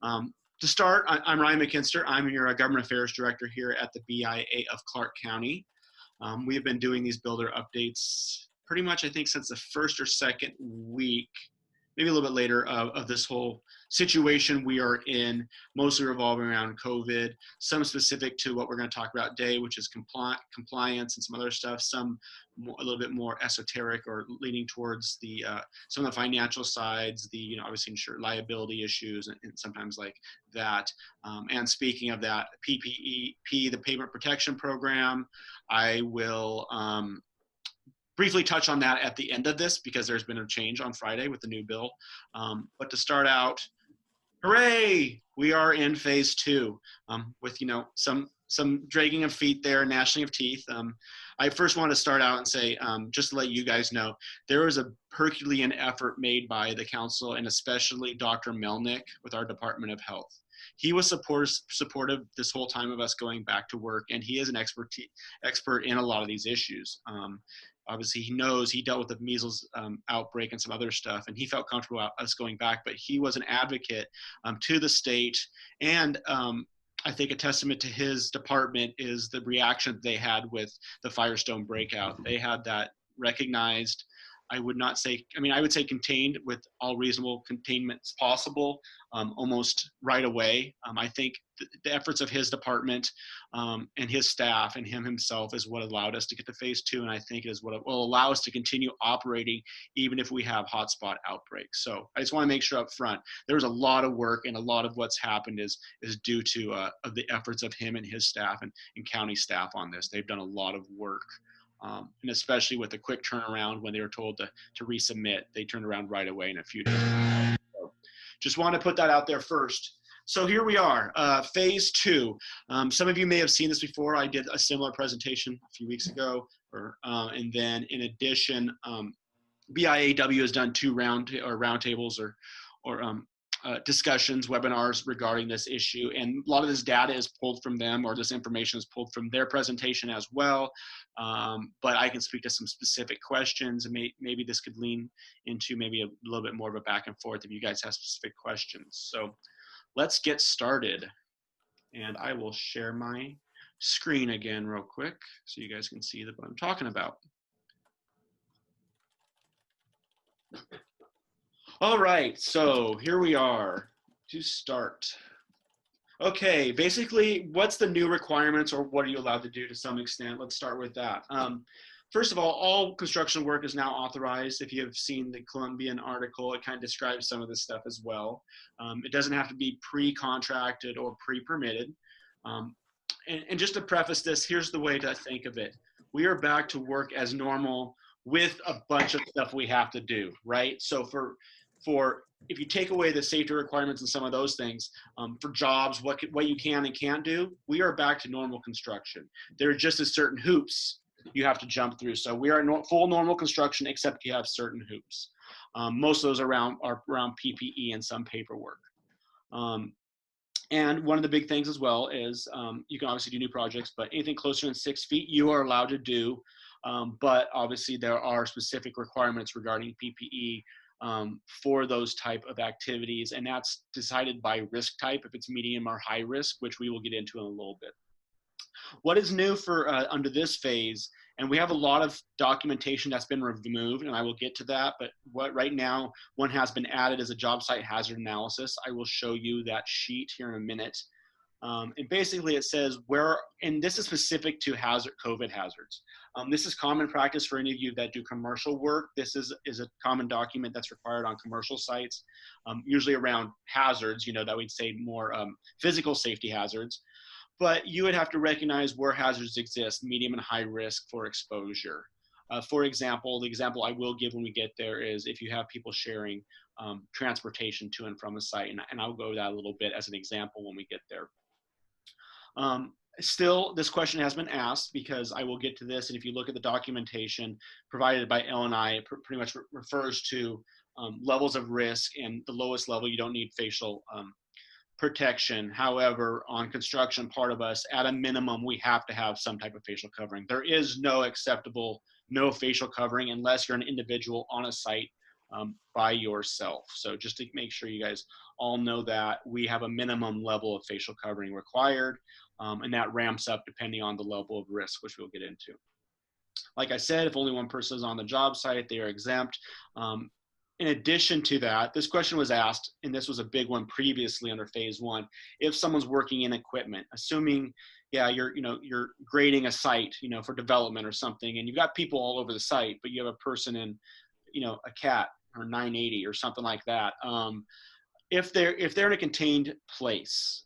To start, I'm Ryan McKinster. I'm your Government Affairs Director here at the BIA of Clark County. We have been doing these builder updates pretty much, I think, since the first or second week, maybe a little bit later, of this whole situation we are in, mostly revolving around COVID, some specific to what we're going to talk about today, which is compliance and some other stuff, some a little bit more esoteric or leaning towards the some of the financial sides, the obviously insured liability issues and sometimes like that. And speaking of that, PPP, the Payment Protection Program, I will briefly touch on that at the end of this because there's been a change on Friday with the new bill. But to start out, hooray! We are in phase 2 with some dragging of feet there, gnashing of teeth. I first want to start out and say, just to let you guys know, there was a Herculean effort made by the council and especially Dr. Melnick with our Department of Health. He was supportive this whole time of us going back to work, and he is an expert in a lot of these issues. Obviously, he dealt with the measles outbreak and some other stuff, and he felt comfortable about us going back, but he was an advocate to the state. And I think a testament to his department is the reaction they had with the Firestone breakout. They had that recognized. I would say contained with all reasonable containments possible, almost right away. I think the efforts of his department and his staff and him himself is what allowed us to get to phase 2, and I think is what will allow us to continue operating even if we have hotspot outbreaks. So I just want to make sure up front, there's a lot of work, and a lot of what's happened is due to of the efforts of him and his staff and county staff on this. They've done a lot of work. And especially with the quick turnaround when they were told to resubmit, they turned around right away in a few days. So just want to put that out there first. So here we are, phase 2. Some of you may have seen this before. I did a similar presentation a few weeks ago, and then in addition, BIAW has done 2 roundtables or discussions, webinars regarding this issue, and a lot of this data is pulled from them, or this information is pulled from their presentation as well. But I can speak to some specific questions, and maybe this could lean into maybe a little bit more of a back and forth if you guys have specific questions. So let's get started, and I will share my screen again real quick so you guys can see what I'm talking about. All right, so here we are to start. Okay, basically, what's the new requirements, or what are you allowed to do to some extent? Let's start with that. First of all construction work is now authorized. If you have seen the Columbian article, it kind of describes some of this stuff as well. It doesn't have to be pre-contracted or pre-permitted. And just to preface this, here's the way to think of it. We are back to work as normal with a bunch of stuff we have to do, right? So for if you take away the safety requirements and some of those things, for jobs, what you can and can't do, we are back to normal construction. There are just certain hoops you have to jump through. So we are full normal construction, except you have certain hoops. Most of those are around PPE and some paperwork. And one of the big things as well is you can obviously do new projects, but anything closer than 6 feet, you are allowed to do. But obviously there are specific requirements regarding PPE for those type of activities, and that's decided by risk type, if it's medium or high risk, which we will get into in a little bit. What is new for under this phase, and we have a lot of documentation that's been removed, and I will get to that, but what right now one has been added as a job site hazard analysis. I will show you that sheet here in a minute. And basically it says and this is specific to COVID hazards. This is common practice for any of you that do commercial work. This is a common document that's required on commercial sites, usually around hazards, that we'd say more physical safety hazards. But you would have to recognize where hazards exist, medium and high risk for exposure. For example, the example I will give when we get there is if you have people sharing transportation to and from a site, and I'll go over that a little bit as an example when we get there. Still, this question has been asked because I will get to this, and if you look at the documentation provided by L&I, it pretty much refers to levels of risk, and the lowest level you don't need facial protection. However, on construction, part of us, at a minimum, we have to have some type of facial covering. There is no acceptable, no facial covering unless you're an individual on a site by yourself. So just to make sure you guys all know that we have a minimum level of facial covering required, and that ramps up depending on the level of risk, which we'll get into. Like I said, if only one person is on the job site, they are exempt. In addition to that, this question was asked, and this was a big one previously under phase one. If someone's working in equipment, assuming, yeah, you're grading a site, for development or something, and you've got people all over the site, but you have a person in, a cat or 980 or something like that. If they're in a contained place,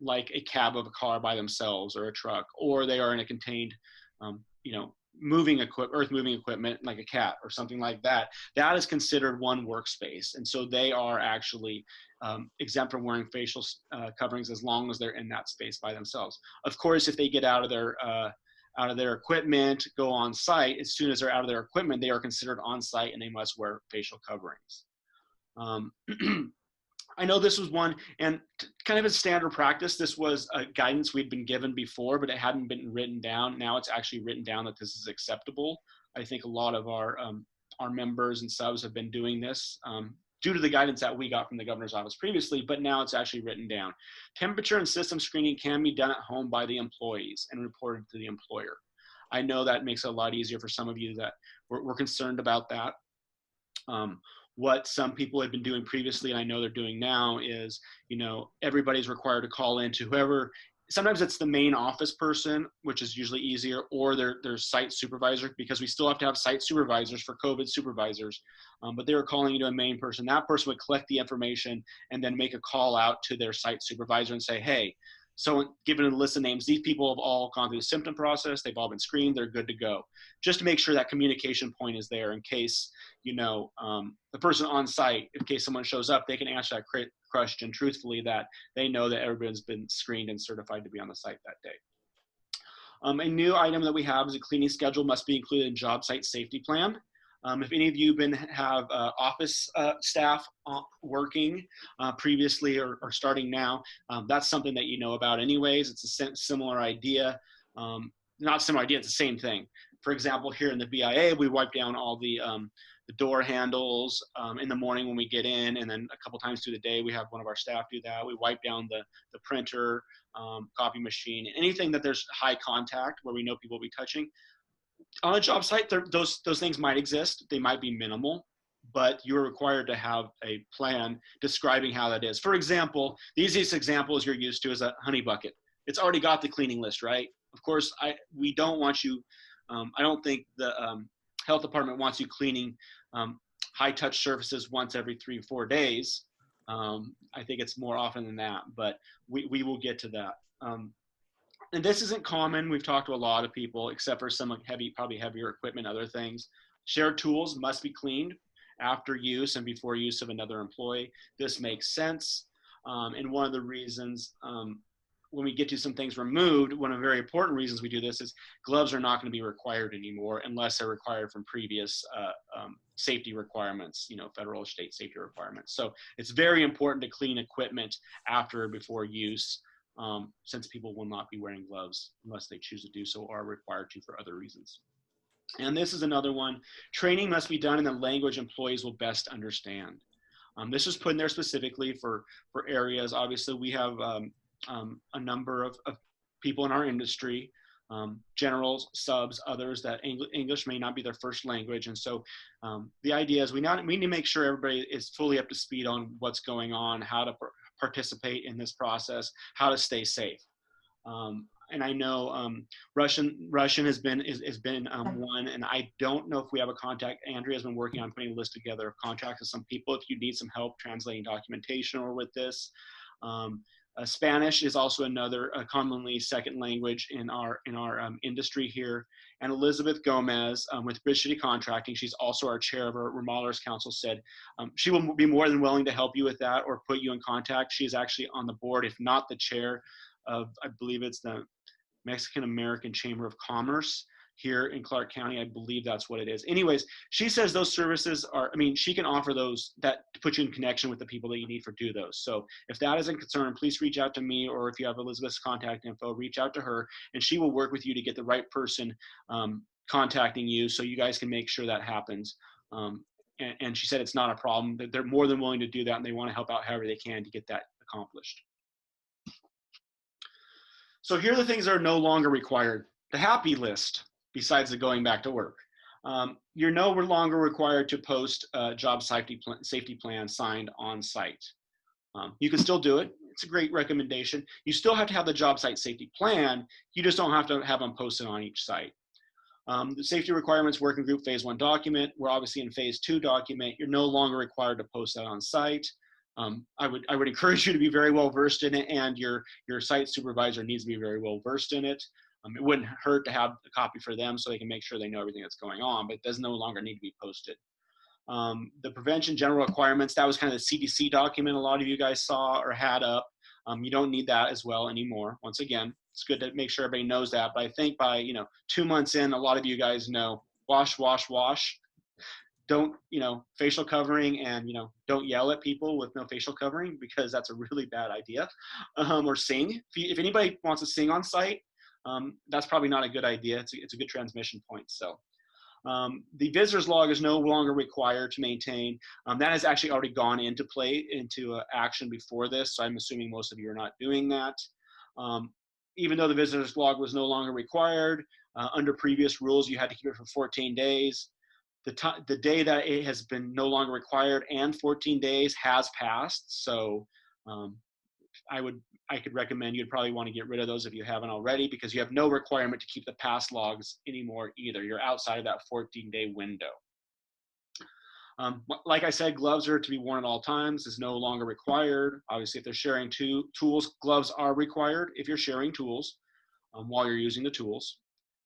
like a cab of a car by themselves or a truck, or they are in a contained, earth moving equipment like a cat or something like that, that is considered one workspace. And so they are actually exempt from wearing facial coverings as long as they're in that space by themselves. Of course, if they get out of their equipment, go on site, as soon as they're out of their equipment, they are considered on site and they must wear facial coverings. I know this was one, and kind of a standard practice. This was a guidance we'd been given before, but it hadn't been written down. Now it's actually written down that this is acceptable. I think a lot of our members and subs have been doing this due to the guidance that we got from the governor's office previously, but now it's actually written down. Temperature and system screening can be done at home by the employees and reported to the employer. I know that makes it a lot easier for some of you that we're concerned about that. What some people had been doing previously, and I know they're doing now, is, everybody's required to call in to whoever, sometimes it's the main office person, which is usually easier, or their site supervisor, because we still have to have site supervisors for COVID supervisors. But they were calling to a main person. That person would collect the information and then make a call out to their site supervisor and say, hey, so given a list of names, these people have all gone through the symptom process, they've all been screened, they're good to go. Just to make sure that communication point is there in case, the person on site, in case someone shows up, they can answer that question truthfully, that they know that everyone's been screened and certified to be on the site that day. A new item that we have is a cleaning schedule must be included in job site safety plan. If any of you have office staff working previously or starting now, that's something that you know about anyways. It's a similar idea. Not similar idea, it's the same thing. For example, here in the BIA, we wipe down all the door handles in the morning when we get in, and then a couple times through the day, we have one of our staff do that. We wipe down the printer, copy machine, anything that there's high contact where we know people will be touching. On a job site, those things might exist. They might be minimal, but you're required to have a plan describing how that is. For example, the easiest example is you're used to is a honey bucket. It's already got the cleaning list, right? Of course, we don't want you, I don't think the health department wants you cleaning high touch surfaces once every 3 or 4 days. I think it's more often than that, but we will get to that. And this isn't common. We've talked to a lot of people, except for some probably heavier equipment, other things. Shared tools must be cleaned after use and before use of another employee. This makes sense. And one of the reasons when we get to some things removed, one of the very important reasons we do this is gloves are not going to be required anymore unless they're required from previous safety requirements, federal or state safety requirements. So it's very important to clean equipment after or before use. Since people will not be wearing gloves unless they choose to do so or are required to for other reasons. And this is another one. Training must be done in the language employees will best understand. This is put in there specifically for areas. Obviously, we have a number of people in our industry, generals, subs, others that English may not be their first language. And so the idea is we need to make sure everybody is fully up to speed on what's going on, how to participate in this process, how to stay safe. And I know Russian has been one, and I don't know if we have a contact. Andrea has been working on putting a list together of contacts with some people if you need some help translating documentation or with this. Spanish is also another commonly second language in our industry here. And Elizabeth Gomez with Bridge City Contracting, she's also our chair of our Remodelers Council, said she will be more than willing to help you with that or put you in contact. She's actually on the board, if not the chair of, I believe it's the Mexican American Chamber of Commerce here in Clark County. I believe that's what it is. Anyways, she says those services are, she can offer those that to put you in connection with the people that you need for do those. So if that is a concern, please reach out to me, or if you have Elizabeth's contact info, reach out to her and she will work with you to get the right person contacting you so you guys can make sure that happens. and she said it's not a problem, that they're more than willing to do that, and they want to help out however they can to get that accomplished. So here are the things that are no longer required. The happy list, besides the going back to work. You're no longer required to post a job safety plan signed on site. You can still do it. It's a great recommendation. You still have to have the job site safety plan. You just don't have to have them posted on each site. The safety requirements working group phase 1 document. We're obviously in phase 2 document. You're no longer required to post that on site. I would encourage you to be very well versed in it, and your site supervisor needs to be very well versed in it. It wouldn't hurt to have a copy for them so they can make sure they know everything that's going on, but it does no longer need to be posted. The prevention general requirements, that was kind of the CDC document a lot of you guys saw or had up. You don't need that as well anymore. Once again, it's good to make sure everybody knows that, but I think by 2 months in, a lot of you guys know wash, wash, wash. Don't, facial covering, and, don't yell at people with no facial covering, because that's a really bad idea. Or sing. If anybody wants to sing on site, that's probably not a good idea. It's a good transmission point. So the visitor's log is no longer required to maintain. That has actually already gone into action before this. So I'm assuming most of you are not doing that. Even though the visitor's log was no longer required, under previous rules, you had to keep it for 14 days. The day that it has been no longer required and 14 days has passed. So I could recommend you'd probably want to get rid of those if you haven't already, because you have no requirement to keep the past logs anymore either. You're outside of that 14-day window. Like I said, gloves are to be worn at all times. Is no longer required. Obviously, if they're sharing tools, gloves are required if you're sharing tools while you're using the tools.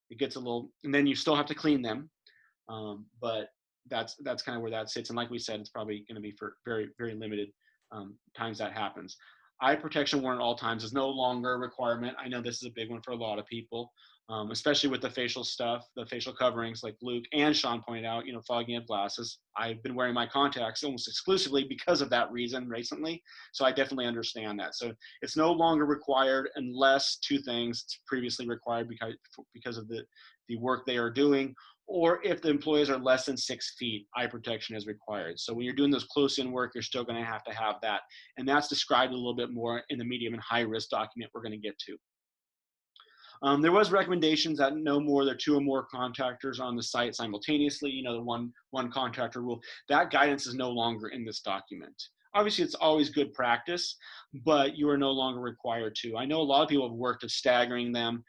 It gets a little, and then you still have to clean them. But that's kind of where that sits. And like we said, it's probably going to be for very, very limited times that happens. Eye protection worn at all times is no longer a requirement. I know this is a big one for a lot of people, especially with the facial stuff, the facial coverings, like Luke and Sean pointed out, fogging up glasses. I've been wearing my contacts almost exclusively because of that reason recently. So I definitely understand that. So it's no longer required unless two things: it's previously required because of the work they are doing, or if the employees are less than 6 feet, eye protection is required. So when you're doing those close-in work, you're still going to have that. And that's described a little bit more in the medium and high-risk document we're going to get to. There was recommendations that no more than 2 or more contractors on the site simultaneously, the one contractor rule. That guidance is no longer in this document. Obviously, it's always good practice, but you are no longer required to. I know a lot of people have worked at staggering them,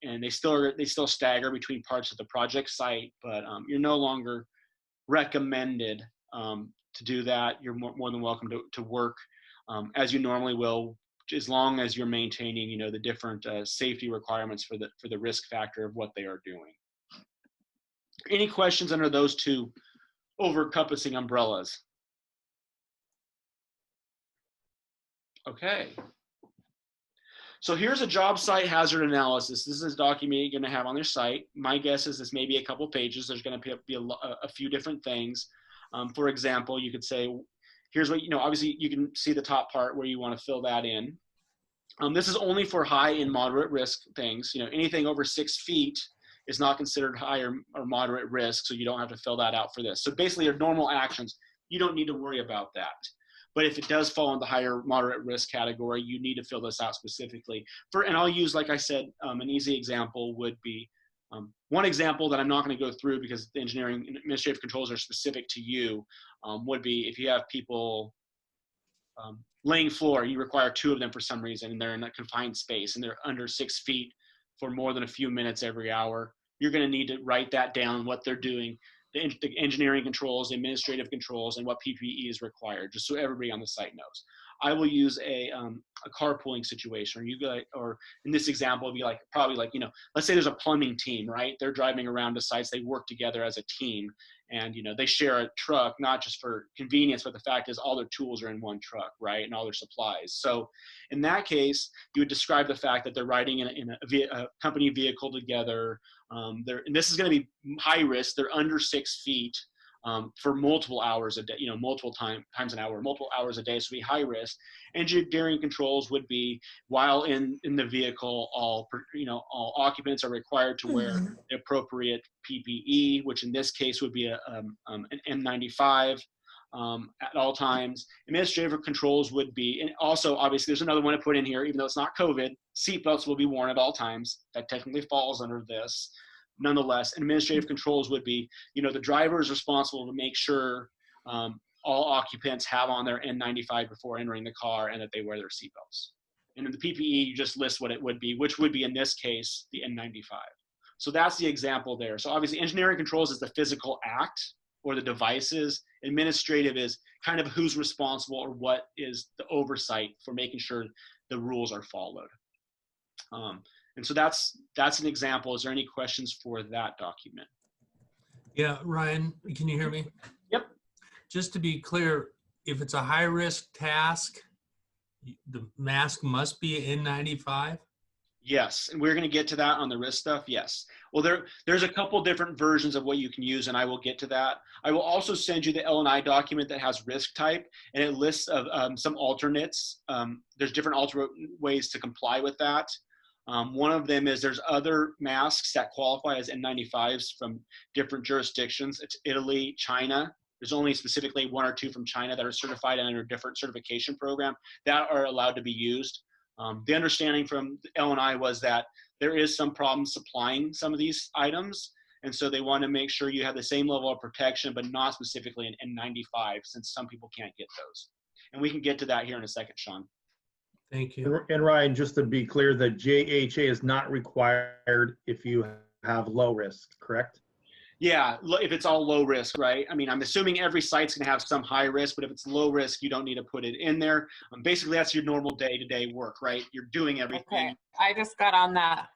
and they still stagger between parts of the project site, but you're no longer recommended to do that. You're more than welcome to work as you normally will, as long as you're maintaining, the different safety requirements for the risk factor of what they are doing. Any questions under those two over-encompassing umbrellas? Okay. So here's a job site hazard analysis. This is a document you're going to have on their site. My guess is this may be a couple pages. There's going to be a few different things. For example, you could say, here's what, obviously you can see the top part where you want to fill that in. This is only for high and moderate risk things. Anything over 6 feet is not considered high or moderate risk, so you don't have to fill that out for this. So basically your normal actions, you don't need to worry about that. But if it does fall in the higher moderate risk category, you need to fill this out specifically. And I'll use, like I said, an easy example would be, one example that I'm not going to go through because the engineering and administrative controls are specific to you, would be if you have people laying floor, you require 2 of them for some reason, and they're in a confined space and they're under 6 feet for more than a few minutes every hour. You're going to need to write that down, what they're doing, the engineering controls, the administrative controls, and what PPE is required, just so everybody on the site knows. I will use a carpooling situation, or in this example, it'd be probably let's say there's a plumbing team, right? They're driving around to sites, they work together as a team, and they share a truck, not just for convenience, but the fact is all their tools are in one truck, right? And all their supplies. So in that case, you would describe the fact that they're riding in a company vehicle together. And this is going to be high risk. They're under 6 feet. for multiple hours a day, multiple times an hour, multiple hours a day, so be high risk. Engineering controls would be while in the vehicle, all occupants are required to wear the appropriate PPE, which in this case would be an N95 at all times. Administrative controls would be, and also obviously there's another one to put in here, even though it's not COVID, seatbelts will be worn at all times. That technically falls under this. Nonetheless, administrative controls would be, the driver is responsible to make sure all occupants have on their N95 before entering the car and that they wear their seatbelts. And in the PPE, you just list what it would be, which would be in this case, the N95. So that's the example there. So obviously engineering controls is the physical act or the devices. Administrative is kind of who's responsible or what is the oversight for making sure the rules are followed. And so that's an example. Is there any questions for that document? Yeah, Ryan, can you hear me? Yep. Just to be clear, if it's a high-risk task, the mask must be N95? Yes, and we're going to get to that on the risk stuff, yes. Well, there's a couple different versions of what you can use, and I will get to that. I will also send you the L&I document that has risk type, and it lists of some alternates. There's different alternate ways to comply with that. One of them is there's other masks that qualify as N95s from different jurisdictions. It's Italy, China. There's only specifically 1 or 2 from China that are certified under a different certification program that are allowed to be used. The understanding from L&I was that there is some problem supplying some of these items. And so they want to make sure you have the same level of protection, but not specifically an N95, since some people can't get those. And we can get to that here in a second, Sean. Thank you. And Ryan, just to be clear, the JHA is not required if you have low risk, correct? Yeah, if it's all low risk, right? I mean, I'm assuming every site's going to have some high risk, but if it's low risk, you don't need to put it in there. Basically, that's your normal day-to-day work, right? You're doing everything. Okay, I just got on that.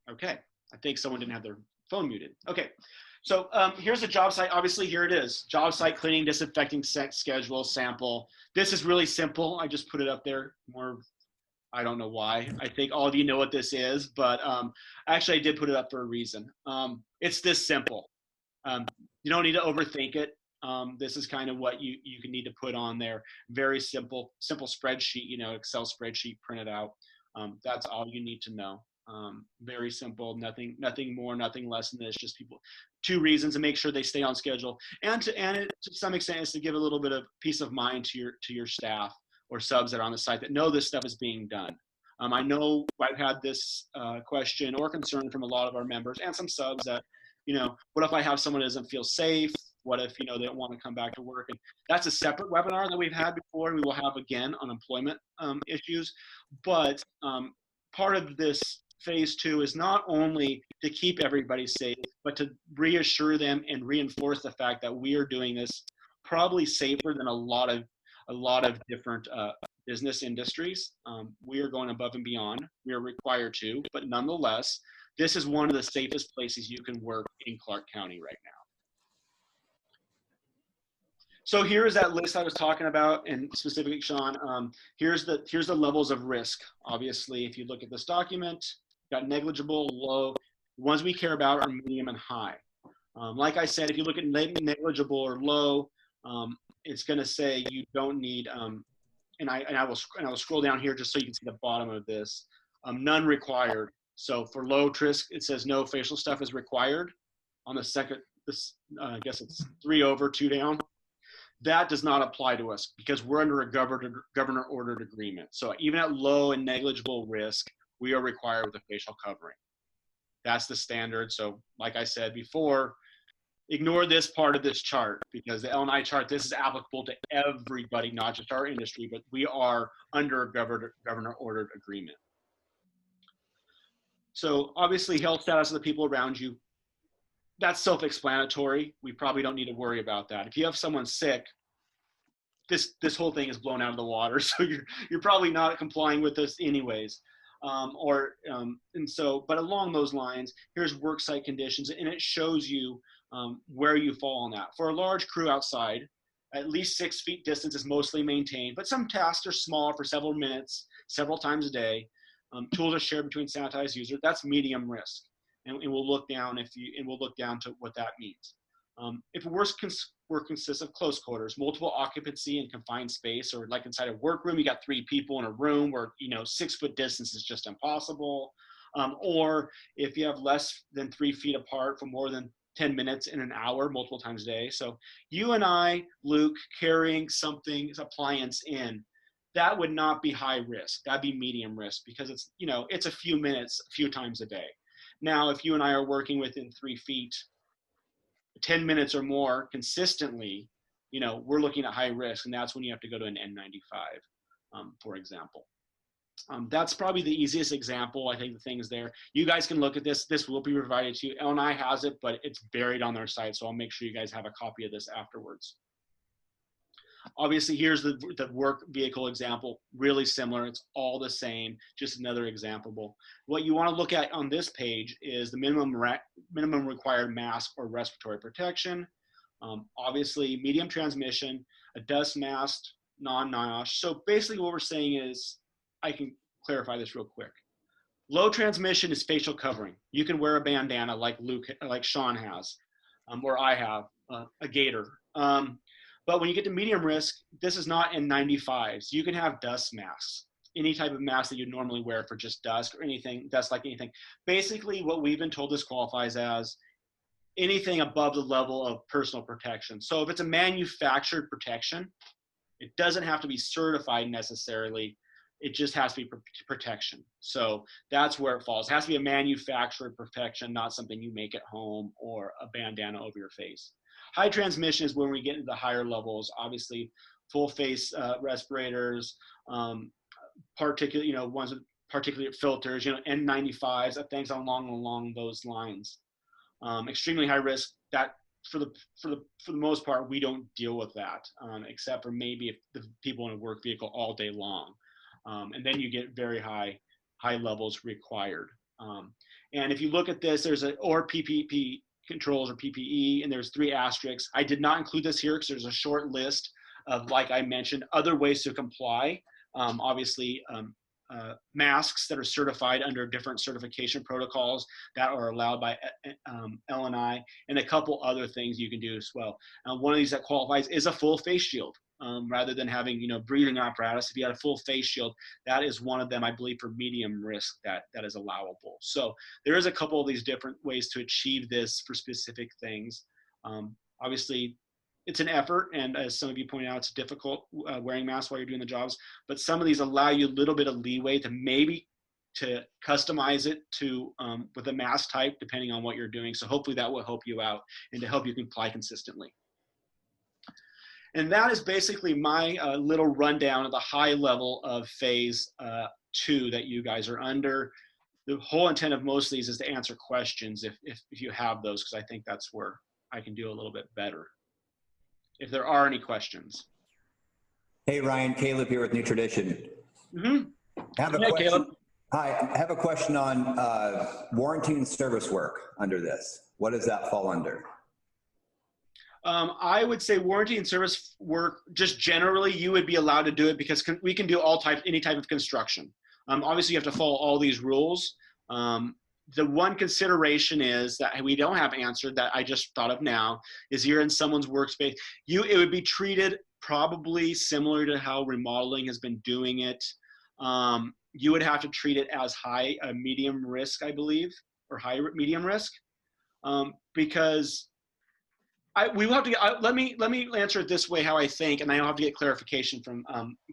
Okay, I think someone didn't have their phone muted. Okay, so here's a job site. Obviously, here it is. Job site cleaning, disinfecting, schedule, sample. This is really simple. I just put it up there more. I don't know why. I think all of you know what this is, but actually I did put it up for a reason. It's this simple. You don't need to overthink it. This is kind of what you can need to put on there. Very simple spreadsheet, Excel spreadsheet printed out. That's all you need to know. Very simple, nothing more, nothing less than this. Just 2 reasons to make sure they stay on schedule, and to some extent is to give a little bit of peace of mind to your staff or subs that are on the site that know this stuff is being done. I know I've had this question or concern from a lot of our members and some subs that, what if I have someone that doesn't feel safe? What if, they don't want to come back to work? And that's a separate webinar that we've had before, and we will have again on employment issues. But part of this phase 2 is not only to keep everybody safe, but to reassure them and reinforce the fact that we are doing this probably safer than a lot of different business industries. We are going above and beyond. We are required to, but nonetheless, this is one of the safest places you can work in Clark County right now. So here is that list I was talking about, and specifically, Sean, here's the levels of risk. Obviously, if you look at this document, got negligible, low. The ones we care about are medium and high. Like I said, if you look at negligible or low, it's going to say you don't need, and I will scroll down here just so you can see the bottom of this. None required. So for low risk, it says no facial stuff is required. On the second, I guess it's 3 over, 2 down. That does not apply to us because we're under a governor ordered agreement. So even at low and negligible risk, we are required with a facial covering. That's the standard. So like I said before, ignore this part of this chart because the L&I chart, this is applicable to everybody, not just our industry, but we are under a governor ordered agreement. So obviously health status of the people around you, that's self-explanatory. We probably don't need to worry about that. If you have someone sick, this whole thing is blown out of the water. So you're probably not complying with this anyways. But along those lines, here's work site conditions, and it shows you where you fall on that. For a large crew outside, at least 6 feet distance is mostly maintained, but some tasks are smaller for several minutes, several times a day. Tools are shared between sanitized users. That's medium risk. and we'll look down to what that means. If a work consists of close quarters, multiple occupancy and confined space, or like inside a workroom, you got 3 people in a room where 6 foot distance is just impossible. Or if you have less than 3 feet apart for more than 10 minutes in an hour, multiple times a day. So you and I, Luke, carrying appliance in, that would not be high risk. That'd be medium risk because it's, it's a few minutes, a few times a day. Now, if you and I are working within 3 feet, 10 minutes or more consistently, we're looking at high risk, and that's when you have to go to an N95, for example. That's probably the easiest example. I think the things there. You guys can look at this. This will be provided to you. L&I has it, but it's buried on their site, so I'll make sure you guys have a copy of this afterwards. Obviously, here's the work vehicle example. Really similar. It's all the same, just another example. What you want to look at on this page is the minimum required mask or respiratory protection. Obviously, medium transmission, a dust mask, non-NIOSH. So basically what we're saying is, I can clarify this real quick. Low transmission is facial covering. You can wear a bandana like Sean has, or I have, a gaiter. But when you get to medium risk, this is not N95s. You can have dust masks, any type of mask that you normally wear for just dust or anything, dust like anything. Basically, what we've been told this qualifies as anything above the level of personal protection. So if it's a manufactured protection, it doesn't have to be certified necessarily. It just has to be protection. So that's where it falls. It has to be a manufactured protection, not something you make at home or a bandana over your face. High transmission is when we get into the higher levels, obviously full face respirators, particulate, ones with particulate filters, N95s, things along those lines. Extremely high risk, that for the most part, we don't deal with that, except for maybe if the people in a work vehicle all day long. And then you get very high levels required. And if you look at this, there's or PPP controls or PPE, and there's 3 asterisks. I did not include this here because there's a short list of, like I mentioned, other ways to comply. Obviously, masks that are certified under different certification protocols that are allowed by L&I, and a couple other things you can do as well. One of these that qualifies is a full face shield. Rather than having, breathing apparatus, if you had a full face shield, that is one of them, I believe, for medium risk that is allowable. So there is a couple of these different ways to achieve this for specific things. Obviously, it's an effort, and as some of you pointed out, it's difficult wearing masks while you're doing the jobs, but some of these allow you a little bit of leeway to customize it to with a mask type, depending on what you're doing. So hopefully that will help you out and to help you comply consistently. And that is basically my little rundown of the high level of phase 2 that you guys are under. The whole intent of most of these is to answer questions if you have those, because I think that's where I can do a little bit better. If there are any questions. Hey, Ryan, Caleb here with New Tradition. Mm-hmm. Hey, Caleb. Hi, I have a question on warranty and service work under this. What does that fall under? I would say warranty and service work, just generally, you would be allowed to do it because we can do any type of construction. Obviously, you have to follow all these rules. The one consideration is that we don't have answered that I just thought of now is you're in someone's workspace. It would be treated probably similar to how remodeling has been doing it. You would have to treat it as medium risk, I believe, or medium risk, because we will have to get, let me answer it this way, how I think, and I'll have to get clarification from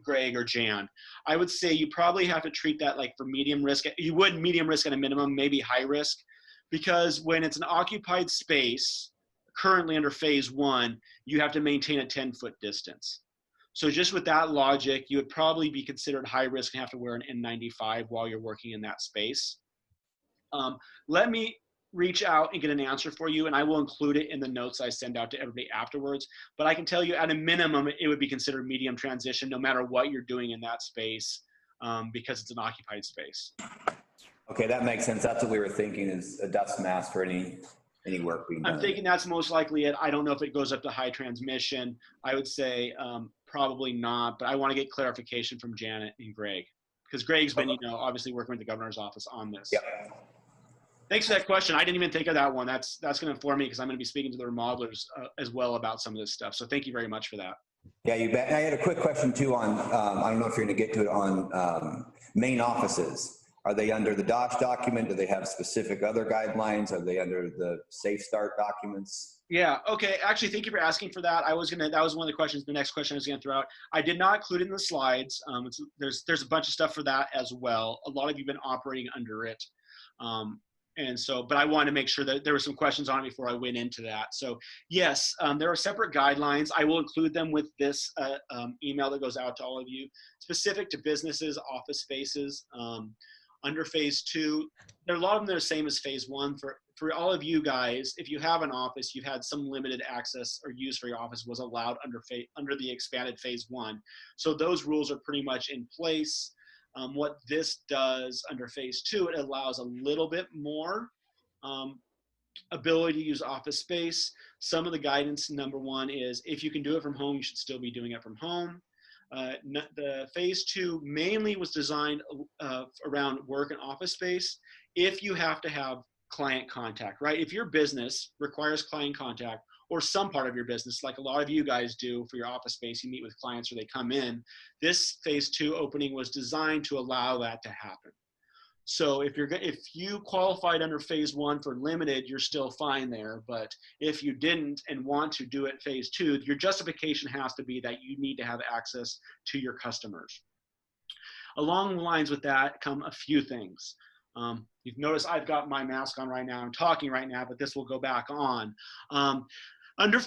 Greg or Jan. I would say you probably have to treat that like for medium risk. You would medium risk at a minimum, maybe high risk, because when it's an occupied space, currently under phase 1, you have to maintain a 10-foot distance. So just with that logic, you would probably be considered high risk and have to wear an N95 while you're working in that space. Let me reach out and get an answer for you, and I will include it in the notes I send out to everybody afterwards. But I can tell you at a minimum, it would be considered medium transition no matter what you're doing in that space, because it's an occupied space. Okay, that makes sense. That's what we were thinking, is a dust mask for any work being done. I'm thinking that's most likely it. I don't know if it goes up to high transmission. I would say probably not, but I want to get clarification from Janet and Greg, because Greg's been, obviously working with the governor's office on this. Yeah. Thanks for that question. I didn't even think of that one. That's going to inform me because I'm going to be speaking to the remodelers as well about some of this stuff. So thank you very much for that. Yeah, you bet. I had a quick question too on, I don't know if you're going to get to it on main offices. Are they under the DOS document? Do they have specific other guidelines? Are they under the Safe Start documents? Yeah. Okay. Actually, thank you for asking for that. That was one of the questions. The next question I was going to throw out. I did not include it in the slides. There's a bunch of stuff for that as well. A lot of you've been operating under it. And so, but I wanted to make sure that there were some questions on it before I went into that. So yes, there are separate guidelines. I will include them with this email that goes out to all of you, specific to businesses, office spaces. Under phase 2, there are a lot of them that are the same as phase 1. For all of you guys, if you have an office, you've had some limited access or use for your office was allowed under the expanded phase 1. So those rules are pretty much in place. What this does under phase 2, it allows a little bit more ability to use office space. Some of the guidance, number 1, is if you can do it from home, you should still be doing it from home. The phase 2 mainly was designed around work and office space. If you have to have client contact, right? If your business requires client contact, or some part of your business, like a lot of you guys do for your office space, you meet with clients or they come in, this phase 2 opening was designed to allow that to happen. So if you qualified under phase 1 for limited, you're still fine there. But if you didn't and want to do it phase 2, your justification has to be that you need to have access to your customers. Along the lines with that come a few things. You've noticed I've got my mask on right now. I'm talking right now, but this will go back on.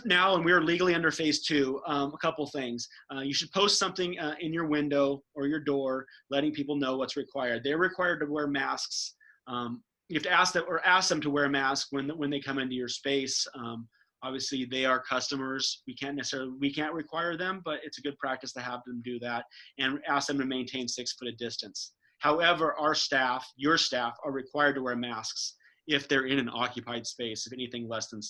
Now, and we're legally under phase 2, a couple things. You should post something in your window or your door letting people know what's required. They're required to wear masks. You have to ask them to wear a mask when they come into your space. Obviously, they are customers. We can't require them, but it's a good practice to have them do that and ask them to maintain 6 foot of distance. However, your staff are required to wear masks if they're in an occupied space, if anything less than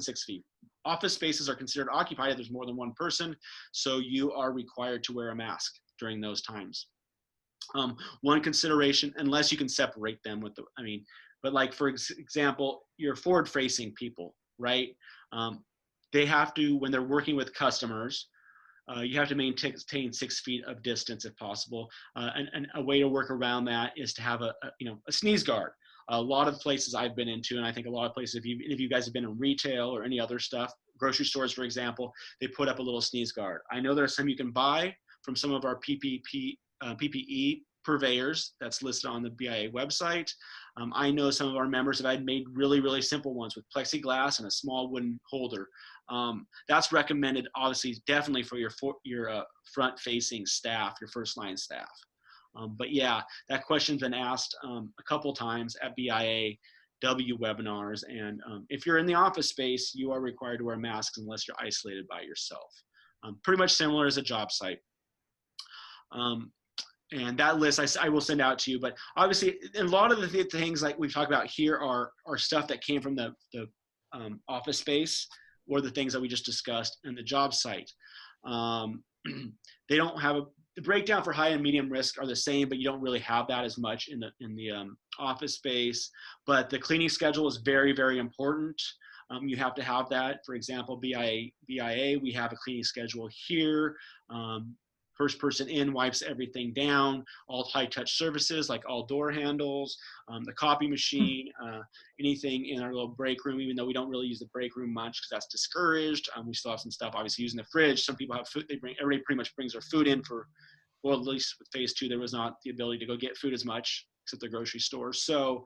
6 feet. Office spaces are considered occupied if there's more than one person, so you are required to wear a mask during those times. One consideration, unless you can separate them but like for example, your forward-facing people, right? They have to, when they're working with customers, you have to maintain 6 feet of distance if possible. And a way to work around that is to have a sneeze guard. A lot of places I've been into, and I think a lot of places, if you guys have been in retail or any other stuff, grocery stores, for example, they put up a little sneeze guard. I know there are some you can buy from some of our PPE purveyors that's listed on the BIA website. I know some of our members have made really, really simple ones with plexiglass and a small wooden holder. That's recommended, obviously, definitely for your front-facing staff, your first-line staff. But yeah, that question's been asked a couple times at BIAW webinars. And if you're in the office space, you are required to wear masks unless you're isolated by yourself. Pretty much similar as a job site. And that list I will send out to you. But obviously, a lot of the things like we've talked about here are stuff that came from the office space or the things that we just discussed in the job site. They don't have the breakdown for high and medium risk are the same, but you don't really have that as much in the office space. But the cleaning schedule is very, very important. You have to have that. For example, BIA, we have a cleaning schedule here. First person in wipes everything down, all high touch services like all door handles, the copy machine, anything in our little break room, even though we don't really use the break room much because that's discouraged. We still have some stuff obviously using the fridge. Some people have food, everybody pretty much brings their food in well, at least with phase 2, there was not the ability to go get food as much except the grocery store. So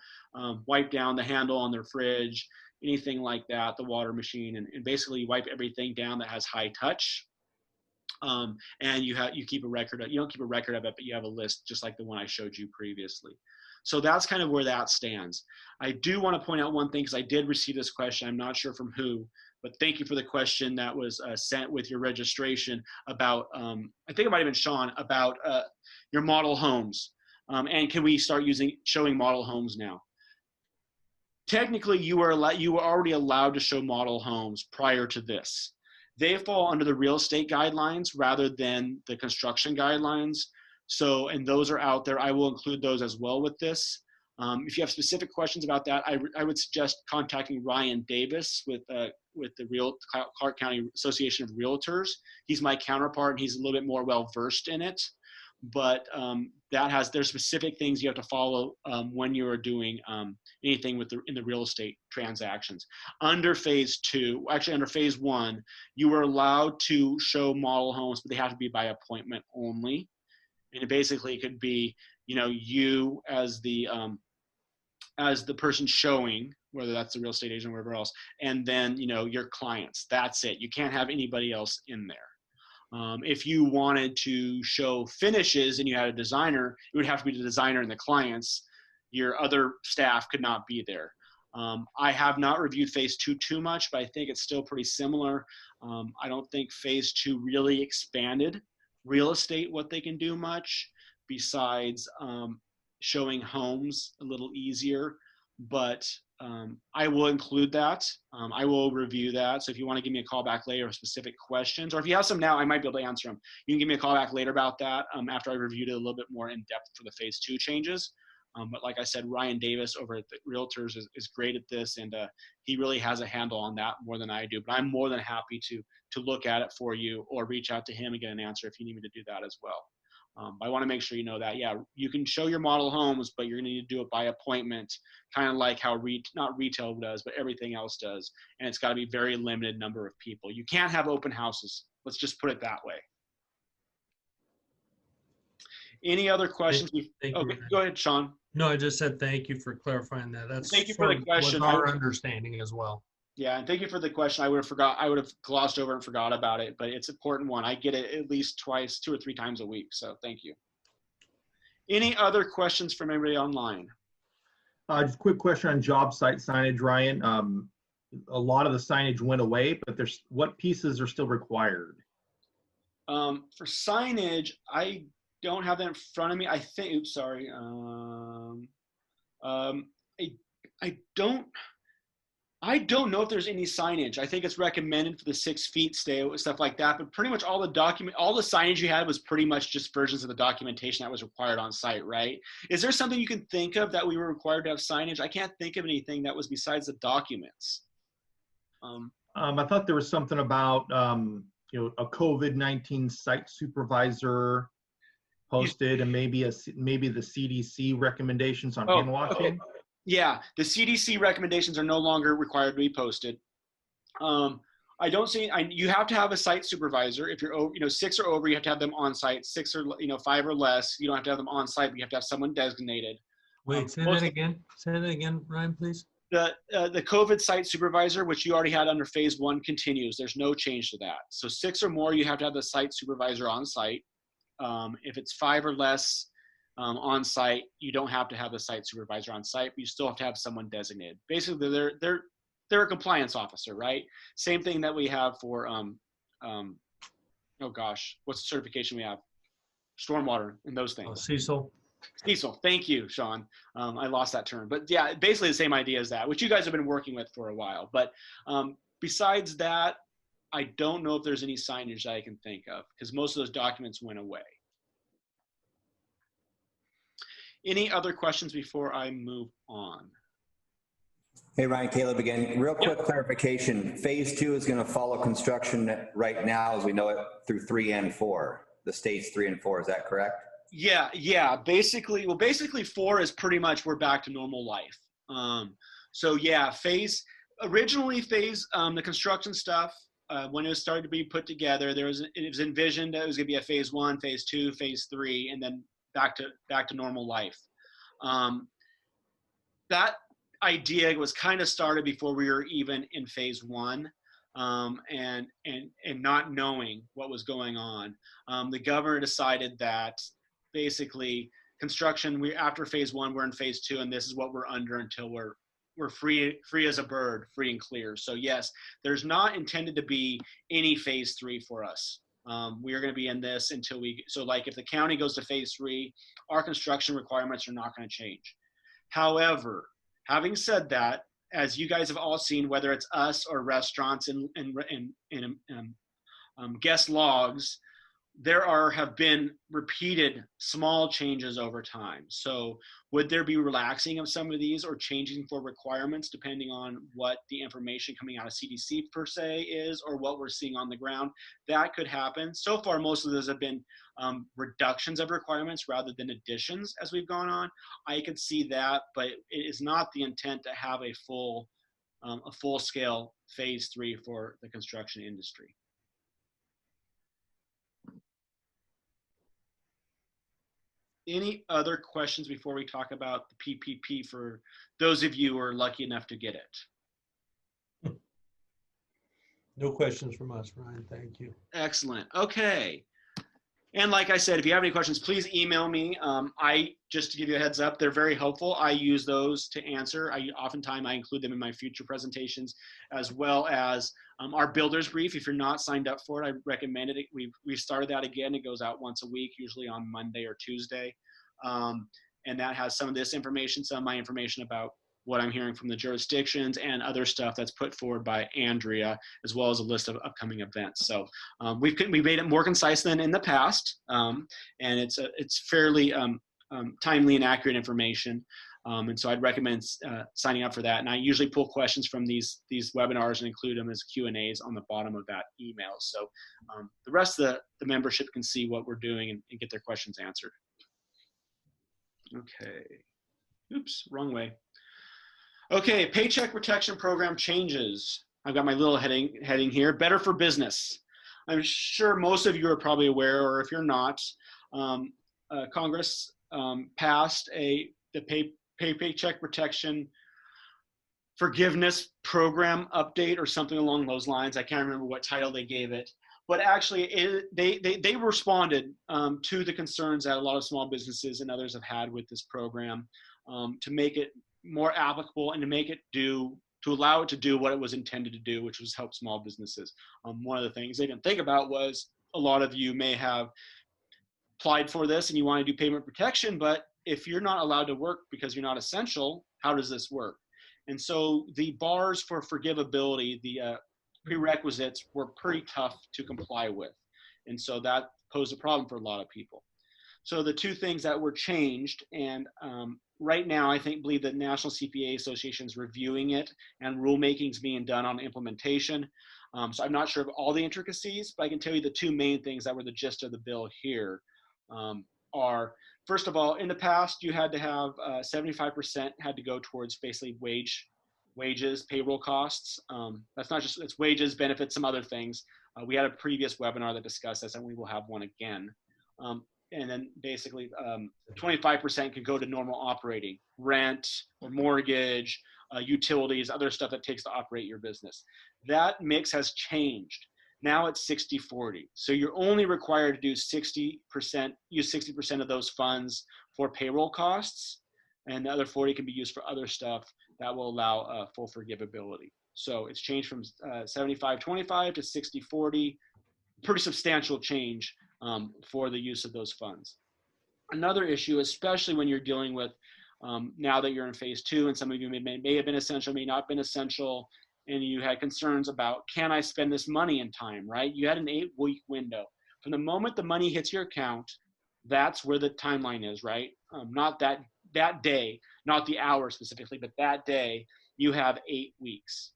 wipe down the handle on their fridge, anything like that, the water machine, and basically wipe everything down that has high touch. And you keep a record you don't keep a record of it, but you have a list just like the one I showed you previously. So that's kind of where that stands. I do want to point out one thing because I did receive this question. I'm not sure from who, but thank you for the question that was sent with your registration about, I think it might have been Sean, about your model homes. And can we start showing model homes now? Technically, you were already allowed to show model homes prior to this. They fall under the real estate guidelines rather than the construction guidelines. So, and those are out there. I will include those as well with this. If you have specific questions about that, I would suggest contacting Ryan Davis with the Clark County Association of Realtors. He's my counterpart, and he's a little bit more well versed in it. But there's specific things you have to follow when you are doing anything in the real estate transactions. Under phase 2, actually under phase 1, you were allowed to show model homes, but they have to be by appointment only. And basically it could be, you as the person showing, whether that's the real estate agent or wherever else, and then, your clients. That's it. You can't have anybody else in there. If you wanted to show finishes and you had a designer, it would have to be the designer and the clients. Your other staff could not be there. I have not reviewed phase 2 too much, but I think it's still pretty similar. I don't think phase 2 really expanded real estate, what they can do much, besides showing homes a little easier. But I will include that. I will review that. So if you want to give me a call back later with specific questions, or if you have some now, I might be able to answer them. You can give me a call back later about that after I reviewed it a little bit more in depth for the phase 2 changes. But like I said, Ryan Davis over at the Realtors is great at this, and he really has a handle on that more than I do. But I'm more than happy to look at it for you or reach out to him and get an answer if you need me to do that as well. I want to make sure you know that, yeah, you can show your model homes, but you're going to need to do it by appointment, kind of like how not retail does, but everything else does. And it's got to be very limited number of people. You can't have open houses. Let's just put it that way. Any other questions? Thank Okay, you. go ahead, Sean. No, I just said thank you for clarifying that. That's Thank you for the question. Our understanding as well. Yeah, and thank you for the question. I would have glossed over and forgot about it, but it's an important one. I get it at least twice, 2 or 3 times a week. So thank you. Any other questions from anybody online? Just a quick question on job site signage, Ryan. A lot of the signage went away, but what pieces are still required? For signage, I don't have that in front of me. I think, oops, sorry. I don't know if there's any signage. I think it's recommended for the 6 feet stay, stuff like that. But pretty much all the signage you had was pretty much just versions of the documentation that was required on site, right? Is there something you can think of that we were required to have signage? I can't think of anything that was besides the documents. I thought there was something about a COVID-19 site supervisor posted, and maybe the CDC recommendations on hand washing. Okay. Yeah, the CDC recommendations are no longer required to be posted. I don't see. You have to have a site supervisor. If you're over, 6 or over, you have to have them on site. 6 or 5 or less, you don't have to have them on site, but you have to have someone designated. Wait, say that again. Say that again, Ryan, please. The COVID site supervisor, which you already had under phase 1, continues. There's no change to that. So 6 or more, you have to have the site supervisor on site. If it's 5 or less on site, you don't have to have the site supervisor on site, but you still have to have someone designated. Basically, they're a compliance officer, right? Same thing that we have for oh gosh, what's the certification we have? Stormwater and those things. Oh, Cecil. Cecil, thank you, Sean. I lost that term, but yeah, basically the same idea as that, which you guys have been working with for a while. But besides that, I don't know if there's any signage that I can think of, because most of those documents went away. Any other questions before I move on? Hey, Ryan, Caleb again. Real quick clarification. Phase 2 is going to follow construction right now as we know it through 3 and 4. The states 3 and 4, is that correct? Yeah. Basically 4 is pretty much we're back to normal life. So yeah, originally the construction stuff, when it was started to be put together, it was envisioned that it was going to be a phase 1, phase 2, phase 3, and then back to normal life. That idea was kind of started before we were even in phase 1, and not knowing what was going on. The governor decided that basically construction, after phase 1, we're in phase 2, and this is what we're under until we're free as a bird, free and clear. So yes, there's not intended to be any phase 3 for us. We are going to be in this until so like if the county goes to phase 3, our construction requirements are not going to change. However, having said that, as you guys have all seen, whether it's us or restaurants and guest logs, have been repeated small changes over time. So would there be relaxing of some of these or changing for requirements depending on what the information coming out of CDC per se is or what we're seeing on the ground? That could happen. So far, most of those have been reductions of requirements rather than additions as we've gone on. I could see that, but it is not the intent to have a full-scale phase 3 for the construction industry. Any other questions before we talk about the PPP for those of you who are lucky enough to get it? No questions from us, Ryan. Thank you. Excellent. Okay. And like I said, if you have any questions, please email me. Just to give you a heads up, they're very helpful. I use those to answer. Oftentimes I include them in my future presentations, as well as our builder's brief. If you're not signed up for it, I recommend it. We've started that again. It goes out once a week, usually on Monday or Tuesday. And that has some of this information, some of my information about what I'm hearing from the jurisdictions and other stuff that's put forward by Andrea, as well as a list of upcoming events. So we've made it more concise than in the past, and it's fairly timely and accurate information. And so I'd recommend signing up for that. And I usually pull questions from these webinars and include them as Q&As on the bottom of that email. So the rest of the membership can see what we're doing and get their questions answered. Okay. Oops, wrong way. Okay, Paycheck Protection Program changes. I've got my little heading here. Better for business. I'm sure most of you are probably aware, or if you're not, Congress passed the Paycheck Protection Forgiveness Program update or something along those lines. I can't remember what title they gave it. But actually, they responded to the concerns that a lot of small businesses and others have had with this program to make it more applicable and to allow it to do what it was intended to do, which was help small businesses. One of the things they didn't think about was a lot of you may have applied for this and you want to do payment protection, but if you're not allowed to work because you're not essential, how does this work? And so the bars for forgivability, the prerequisites were pretty tough to comply with. And so that posed a problem for a lot of people. So the two things that were changed, and right now I believe the National CPA Association is reviewing it and rulemaking is being done on implementation. So I'm not sure of all the intricacies, but I can tell you the two main things that were the gist of the bill here are, first of all, in the past you had to have 75% had to go towards basically wages, payroll costs. That's not just, it's wages, benefits, some other things. We had a previous webinar that discussed this and we will have one again. And then basically 25% can go to normal operating, rent or mortgage, utilities, other stuff that takes to operate your business. That mix has changed. Now it's 60-40. So you're only required to do 60%, use 60% of those funds for payroll costs, and the other 40 can be used for other stuff that will allow full forgivability. So it's changed from 75-25 to 60-40, pretty substantial change for the use of those funds. Another issue, especially when you're dealing with now that you're in phase 2 and some of you may have been essential, may not been essential, and you had concerns about, can I spend this money in time, right? You had an 8-week window. From the moment the money hits your account, that's where the timeline is, right? Not that day, not the hour specifically, but that day, you have 8 weeks.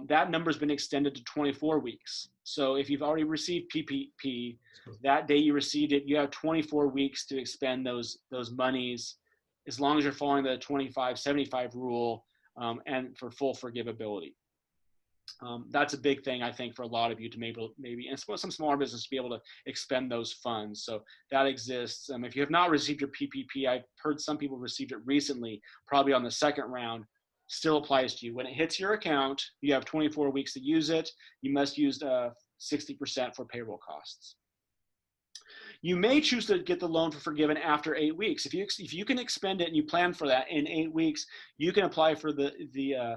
That number's been extended to 24 weeks. So if you've already received PPP, that day you received it, you have 24 weeks to expend those monies, as long as you're following the 25-75 rule and for full forgivability. That's a big thing, I think, for a lot of you to maybe and some smaller business to be able to expend those funds. So that exists. If you have not received your PPP, I've heard some people received it recently, probably on the second round. Still applies to you. When it hits your account, you have 24 weeks to use it. You must use 60% for payroll costs. You may choose to get the loan forgiven after 8 weeks. If you can expend it and you plan for that in 8 weeks, you can apply for the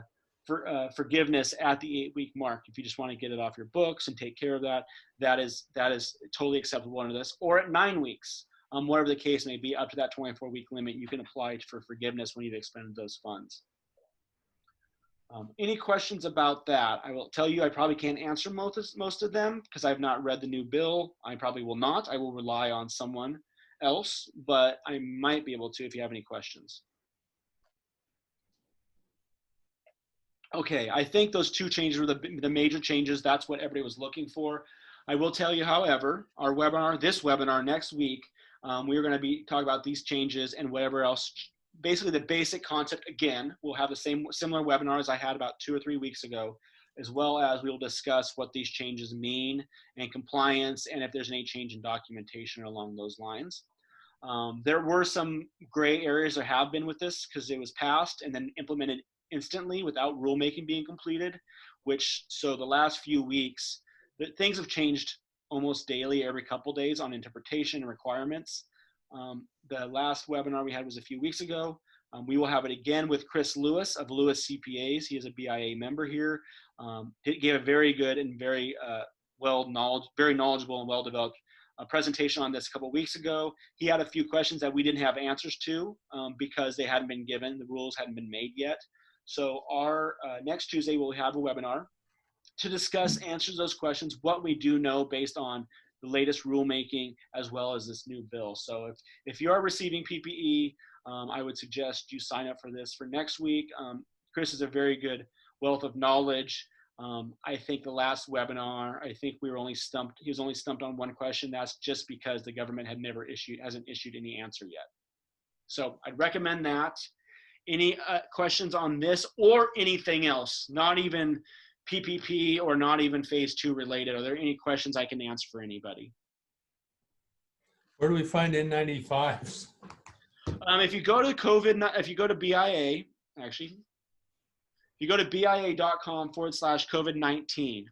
forgiveness at the 8-week mark. If you just want to get it off your books and take care of that, that is totally acceptable under this. Or at 9 weeks, whatever the case may be, up to that 24-week limit, you can apply for forgiveness when you've expended those funds. Any questions about that? I will tell you, I probably can't answer most of them because I've not read the new bill. I probably will not. I will rely on someone else, but I might be able to if you have any questions. Okay, I think those two changes were the major changes. That's what everybody was looking for. I will tell you, however, our webinar, this webinar next week, we're going to be talking about these changes and whatever else. Basically, the basic concept, again, we'll have the similar webinar as I had about 2 or 3 weeks ago, as well as we will discuss what these changes mean and compliance and if there's any change in documentation along those lines. There were some gray areas there have been with this because it was passed and then implemented instantly without rulemaking being completed, so the last few weeks, things have changed almost daily, every couple days on interpretation and requirements. The last webinar we had was a few weeks ago. We will have it again with Chris Lewis of Lewis CPAs. He is a BIA member here. He gave a very good and very very knowledgeable and well-developed presentation on this a couple of weeks ago. He had a few questions that we didn't have answers to because they hadn't been given, the rules hadn't been made yet. So our next Tuesday, we'll have a webinar to discuss answers to those questions, what we do know based on the latest rulemaking, as well as this new bill. So if you are receiving PPE, I would suggest you sign up for this for next week. Chris is a very good wealth of knowledge. I think the last webinar, I think he was only stumped on one question. That's just because the government hasn't issued any answer yet. So I'd recommend that. Any questions on this or anything else, not even PPP or not even phase 2 related? Are there any questions I can answer for anybody? Where do we find N95s? If you go to BIA, actually, if you go to BIA.com/COVID-19,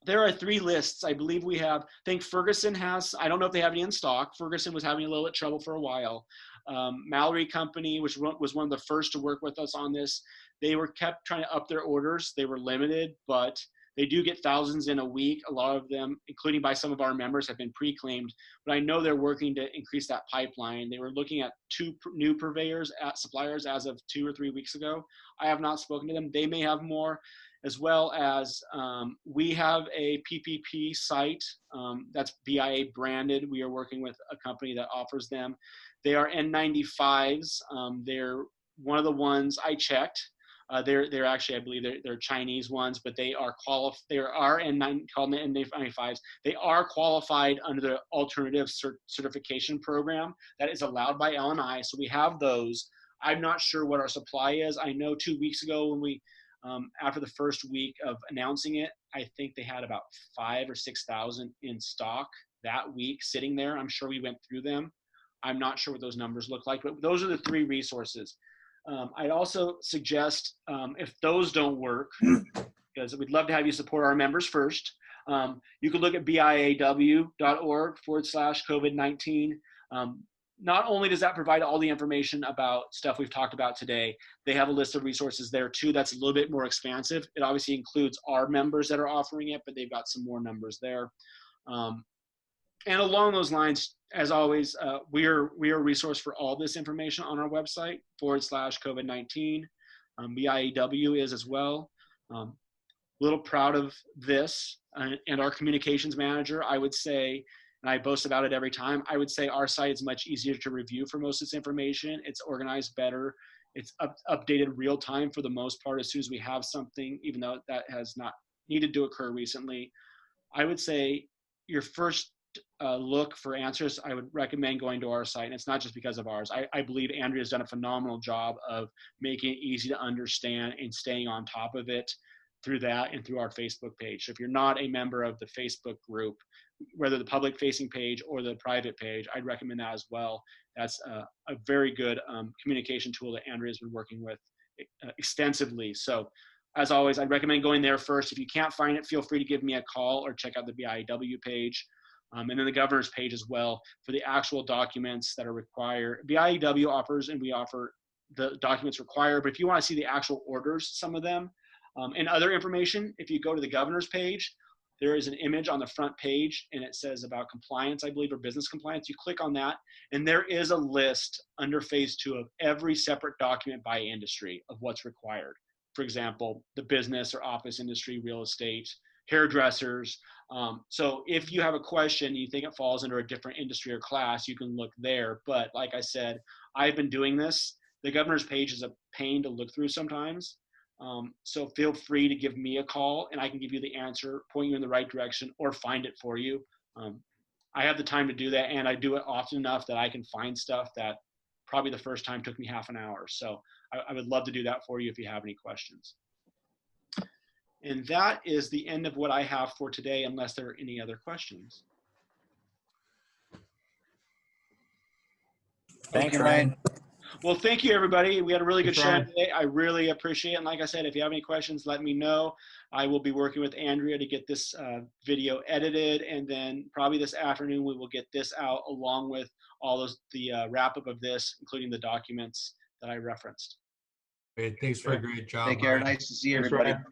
there are 3 lists. I believe we have, I think Ferguson has, I don't know if they have any in stock. Ferguson was having a little bit of trouble for a while. Mallory Company, which was one of the first to work with us on this, they kept trying to up their orders. They were limited, but they do get thousands in a week. A lot of them, including by some of our members, have been pre-claimed, but I know they're working to increase that pipeline. They were looking at 2 new suppliers as of 2 or 3 weeks ago. I have not spoken to them. They may have more, as well as we have a PPP site that's BIA branded. We are working with a company that offers them. They are N95s. They're one of the ones I checked. They're actually, I believe they're Chinese ones, but they are called N95s. They are qualified under the alternative certification program that is allowed by LNI. So we have those. I'm not sure what our supply is. I know 2 weeks ago when we, after the first week of announcing it, I think they had about 5,000 or 6,000 in stock that week sitting there. I'm sure we went through them. I'm not sure what those numbers look like, but those are the 3 resources. I'd also suggest if those don't work, because we'd love to have you support our members first, you can look at biaw.org/COVID-19. Not only does that provide all the information about stuff we've talked about today, they have a list of resources there too that's a little bit more expansive. It obviously includes our members that are offering it, but they've got some more numbers there. And along those lines, as always, we are a resource for all this information on our website, /COVID-19. BIAW is as well. A little proud of this and our communications manager, I would say, and I boast about it every time, I would say our site is much easier to review for most of this information. It's organized better. It's updated real time for the most part as soon as we have something, even though that has not needed to occur recently. I would say your first look for answers, I would recommend going to our site. And it's not just because of ours. I believe Andrea's done a phenomenal job of making it easy to understand and staying on top of it through that and through our Facebook page. So if you're not a member of the Facebook group, whether the public facing page or the private page, I'd recommend that as well. That's a very good communication tool that Andrea's been working with extensively. So as always, I'd recommend going there first. If you can't find it, feel free to give me a call or check out the BIAW page. And then the governor's page as well for the actual documents that are required. BIAW offers, and we offer the documents required, but if you want to see the actual orders, some of them, and other information, if you go to the governor's page, there is an image on the front page and it says about compliance, I believe, or business compliance. You click on that and there is a list under phase 2 of every separate document by industry of what's required. for example, the business or office industry, real estate, hairdressers. So if you have a question, you think it falls under a different industry or class, you can look there. But like I said, I've been doing this. The governor's page is a pain to look through sometimes. So feel free to give me a call and I can give you the answer, point you in the right direction, or find it for you. I have the time to do that, and I do it often enough that I can find stuff that probably the first time took me half an hour. So I would love to do that for you if you have any questions. And that is the end of what I have for today, unless there are any other questions. Thanks, Ryan. Well, thank you, everybody. We had a really good Thanks, show Ryan. today. I really appreciate it. And like I said, if you have any questions, let me know. I will be working with Andrea to get this video edited. And then probably this afternoon, we will get this out along with all the wrap up of this, including the documents that I referenced. Great. Thanks for a great job. Take care. Ryan. Nice to see Thanks, everybody. Ryan.